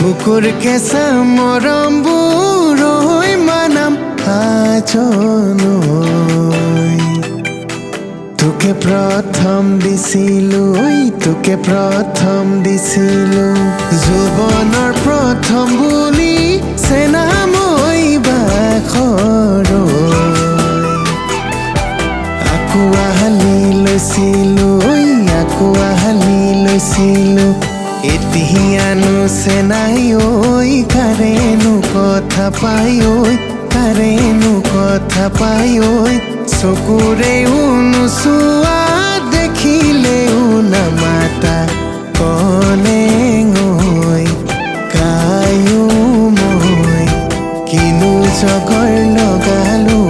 বুকুৰ কেঁচা মৰমবোৰ মানাম আজনৈ তোকে প্ৰথম দিছিলো জীৱনৰ প্ৰথম বুলি চেনা মই বাখৰৈ আকৌ আহালি লৈছিলো এতিয়ানো চেনাই ঐ কাৰেনো কথা পাই ঐ চকুৰেও নোচোৱা দেখিলেও নামাতা কনে ঐ কায়ো মই কিনো জগৰ লগালো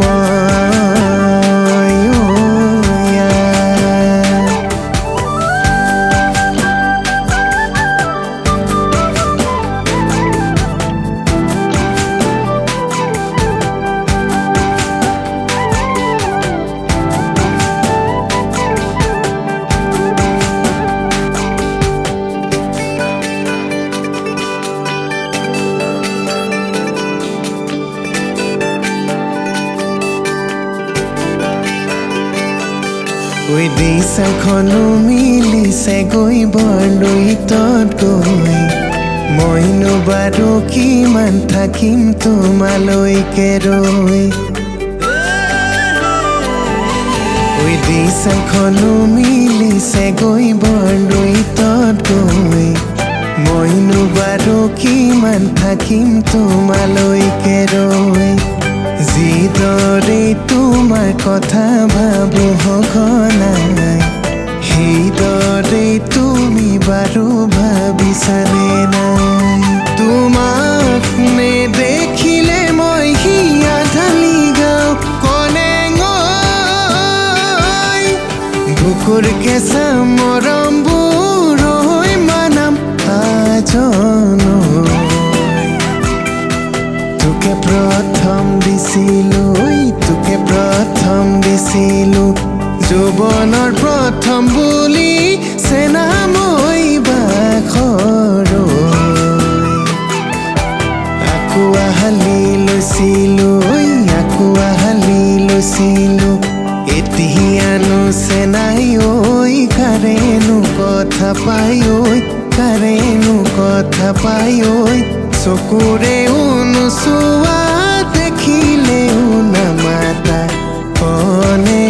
মই ঐ দিশাখনো মিলিছে গৈ বৰলুইতত গৈ মইনো বাৰু কিমান থাকিম তোমালৈকে ৰৈ ঐ দিশাখনো মিলিছে গৈ বৰলুইতত গৈ মইনো বাৰু কিমান থাকিম তোমালৈকে ৰৈ যিদৰে তোমাৰ কথা ভাবো সঘনাই সেইদৰে তুমি বাৰু ভাবিছানে নাই তোমাক নেদেখিলে মই হিয়া ঢালি গাওঁ কনে বুকুৰ কেঁচা মৰমবোৰ মানাম আজনৈ তোকে প্ৰথম দিছিলো যৌৱনৰ প্ৰথম বুলি চেনা মই বাখৰৈ আকৌ আহালি লৈছিলো এতিয়ানো চেনাই ঐ কাৰেনো কথা পাই ঐ চকুৰেও নোচোৱা দেখিলেও নামাতা কনে